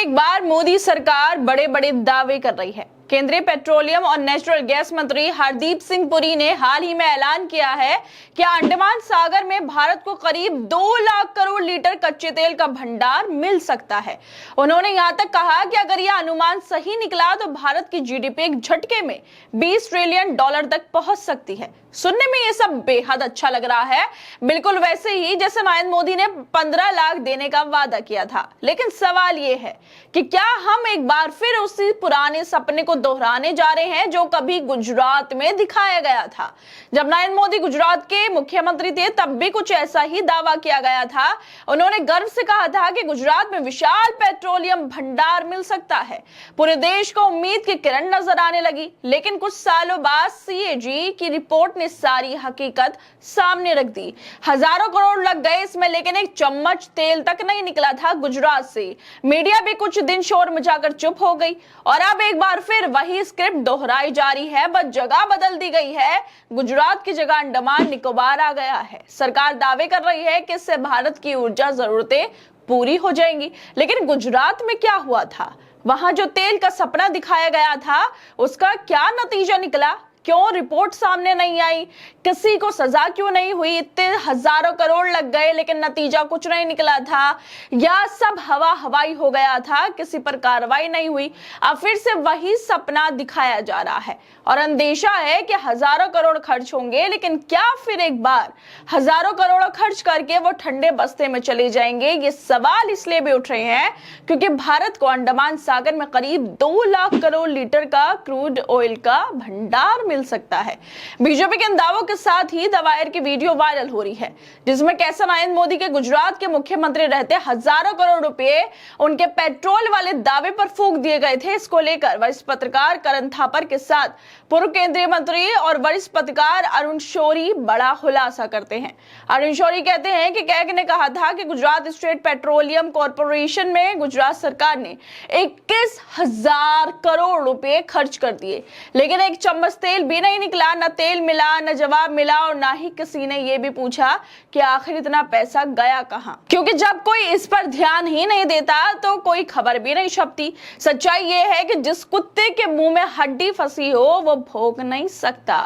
एक बार मोदी सरकार बड़े बड़े दावे कर रही है। केंद्रीय पेट्रोलियम और नेचुरल गैस मंत्री हरदीप सिंह पुरी ने हाल ही में ऐलान किया है कि अंडमान सागर में भारत को करीब 2 लाख करोड़ लीटर कच्चे तेल का भंडार मिल सकता है। उन्होंने यहां तक कहा कि अगर यह अनुमान सही निकला तो भारत की जीडीपी एक झटके में 20 ट्रिलियन डॉलर तक पहुंच सकती है। सुनने में ये सब बेहद अच्छा लग रहा है, बिल्कुल वैसे ही जैसे नरेंद्र मोदी ने 15 लाख देने का वादा किया था। लेकिन सवाल ये है कि क्या हम एक बार फिर उसी पुराने सपने को दोहराने जा रहे हैं जो कभी गुजरात में दिखाया गया था। जब नरेंद्र मोदी गुजरात के मुख्यमंत्री थे तब भी कुछ ऐसा ही दावा किया गया था। उन्होंने गर्व से कहा था कि गुजरात में विशाल पेट्रोलियम भंडार मिल सकता है। पूरे देश को उम्मीद की किरण नजर आने लगी। लेकिन कुछ सालों बाद सीएजी की रिपोर्ट ने सारी हकीकत सामने रख दी। हजारों करोड़ लग गए इसमें, लेकिन एक चम्मच तेल तक नहीं निकला था गुजरात से। मीडिया भी कुछ दिन शोर मचाकर चुप हो गई और अब एक बार फिर वही स्क्रिप्ट दोहराई जा रही है, बस जगह बदल दी गई है। गुजरात की जगह अंडमान निकोबार आ गया है। सरकार दावे कर रही है कि इससे भारत की ऊर्जा जरूरतें पूरी हो जाएंगी। लेकिन गुजरात में क्या हुआ था? वहां जो तेल का सपना दिखाया गया था उसका क्या नतीजा निकला? क्यों रिपोर्ट सामने नहीं आई? किसी को सजा क्यों नहीं हुई? इतने हजारों करोड़ लग गए लेकिन नतीजा कुछ नहीं निकला था, या सब हवा हवाई हो गया था, किसी पर कार्रवाई नहीं हुई। अब फिर से वही सपना दिखाया जा रहा है और अंदेशा है कि हजारों करोड़ खर्च होंगे, लेकिन क्या फिर एक बार हजारों करोड़ खर्च करके वो ठंडे बस्ते में चले जाएंगे? ये सवाल इसलिए भी उठ रहे हैं क्योंकि भारत को अंडमान सागर में करीब 2 लाख करोड़ लीटर का क्रूड ऑयल का भंडार मिल सकता है। बीजेपी के इन दावों के साथ ही दवायर की वीडियो वायरल हो रही है जिसमें कैसे नरेंद्र मोदी के गुजरात के मुख्यमंत्री रहते हजारों करोड़ रुपए उनके पेट्रोल वाले दावे पर फूंक दिए गए थे। इसको लेकर वरिष्ठ पत्रकार करण थापर के साथ पूर्व केंद्रीय मंत्री और वरिष्ठ पत्रकार अरुण शौरी बड़ा खुलासा करते हैं। अरुण शौरी कहते हैं कि कैग ने कहा था कि गुजरात स्टेट पेट्रोलियम कॉर्पोरेशन में गुजरात सरकार ने 21,000 करोड़ रुपए खर्च कर दिए, लेकिन एक चम्मच तेल भी नहीं निकला। न तेल मिला, न जवाब मिला और ना ही किसी ने यह भी पूछा कि आखिर इतना पैसा गया कहां। क्योंकि जब कोई इस पर ध्यान ही नहीं देता तो कोई खबर भी नहीं छपती। सच्चाई यह है कि जिस कुत्ते के मुंह में हड्डी फंसी हो वो भोग नहीं सकता।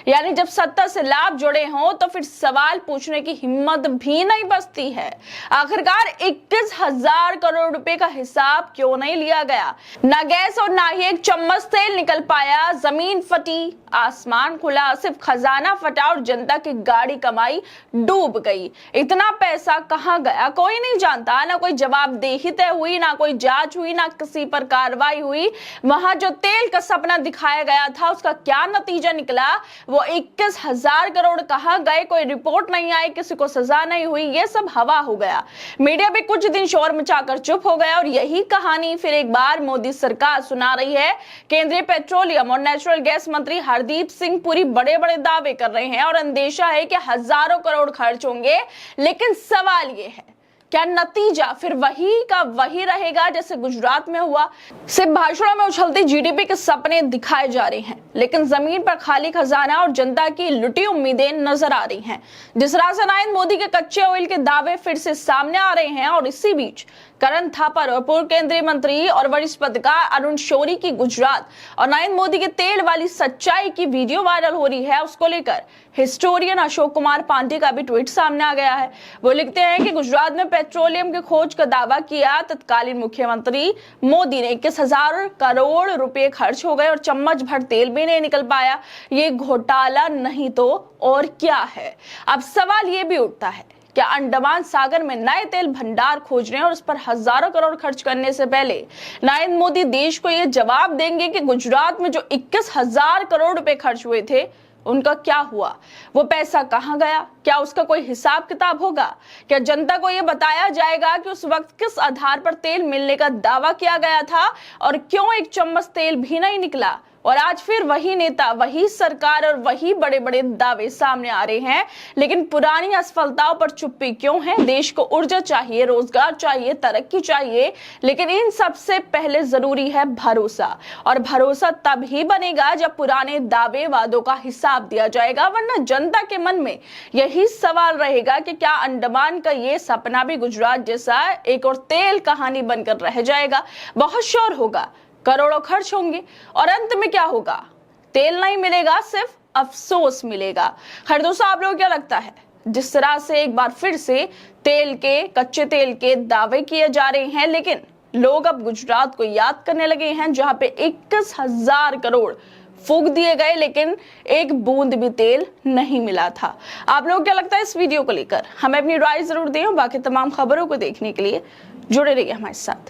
यानी जब सत्ता से लाभ जुड़े हों तो फिर सवाल पूछने की हिम्मत भी नहीं बचती है। आखिरकार 21,000 करोड़ रुपए का हिसाब क्यों नहीं लिया गया? ना गैस और ना ही एक चम्मच तेल निकल पाया। जमीन फटी, आसमान खुला, सिर्फ खजाना फटा और जनता की गाड़ी कमाई डूब गई। इतना पैसा कहां गया कोई नहीं जानता। ना कोई जवाबदेही तय हुई, ना कोई जांच हुई, ना किसी पर कार्रवाई हुई। वहां जो तेल का सपना दिखाया गया था उसका क्या नतीजा निकला? वो 21,000 करोड़ कहां गए? कोई रिपोर्ट नहीं आई, किसी को सजा नहीं हुई, ये सब हवा हो गया। मीडिया भी कुछ दिन शोर मचाकर चुप हो गया और यही कहानी फिर एक बार मोदी सरकार सुना रही है। केंद्रीय पेट्रोलियम और नेचुरल गैस मंत्री हरदीप सिंह पुरी बड़े बड़े दावे कर रहे हैं और अंदेशा है कि हजारों करोड़ खर्च होंगे। लेकिन सवाल यह है क्या नतीजा फिर वही का वही रहेगा जैसे गुजरात में हुआ? सिर्फ भाषणों में उछलती जीडीपी के सपने दिखाए जा रहे हैं, लेकिन जमीन पर खाली खजाना और जनता की लुटी उम्मीदें नजर आ रही हैं। जिस तरह से नरेंद्र मोदी के कच्चे ऑयल के दावे फिर से सामने आ रहे हैं और इसी बीच करण थापर और पूर्व केंद्रीय मंत्री और वरिष्ठ पत्रकार अरुण शौरी की गुजरात और नरेंद्र मोदी के तेल वाली सच्चाई की वीडियो वायरल हो रही है, उसको लेकर हिस्टोरियन अशोक कुमार पांडे का भी ट्वीट सामने आ गया है। वो लिखते हैं कि गुजरात में पेट्रोलियम की खोज का दावा किया, तत्कालीन मुख्यमंत्री मोदी ने 21,000 करोड़ रुपए खर्च हो गए और चम्मच भर तेल भी नहीं निकल पाया। ये घोटाला नहीं तो और क्या है? अब सवाल ये भी उठता है क्या अंडमान सागर में नए तेल भंडार खोज रहे हैं और उस पर हजारों करोड़ खर्च करने से पहले नरेंद्र मोदी देश को यह जवाब देंगे कि गुजरात में जो 21,000 करोड़ रुपए खर्च हुए थे उनका क्या हुआ? वो पैसा कहां गया? क्या उसका कोई हिसाब किताब होगा? क्या जनता को यह बताया जाएगा कि उस वक्त किस आधार पर तेल मिलने का दावा किया गया था और क्यों एक चम्मच तेल भी नहीं निकला? और आज फिर वही नेता, वही सरकार और वही बड़े बड़े दावे सामने आ रहे हैं। लेकिन पुरानी असफलताओं पर चुप्पी क्यों है? देश को ऊर्जा चाहिए, रोजगार चाहिए, तरक्की चाहिए, लेकिन इन सबसे पहले जरूरी है भरोसा। और भरोसा तब ही बनेगा जब पुराने दावे वादों का हिसाब दिया जाएगा, वरना जनता के मन में यही सवाल रहेगा कि क्या अंडमान का ये सपना भी गुजरात जैसा एक और तेल कहानी बनकर रह जाएगा। बहुत शोर होगा, करोड़ों खर्च होंगे और अंत में क्या होगा? तेल नहीं मिलेगा, सिर्फ अफसोस मिलेगा। खैर दोस्तों, आप लोगों को क्या लगता है? जिस तरह से एक बार फिर से कच्चे तेल के दावे किए जा रहे हैं, लेकिन लोग अब गुजरात को याद करने लगे हैं, जहां पे 21,000 करोड़ फूंक दिए गए, लेकिन एक बूंद भी तेल नहीं मिला था। आप लोगों को क्या लगता है इस वीडियो को लेकर? हमें अपनी राय जरूर दें और बाकी तमाम खबरों को देखने के लिए जुड़े रहिए हमारे साथ।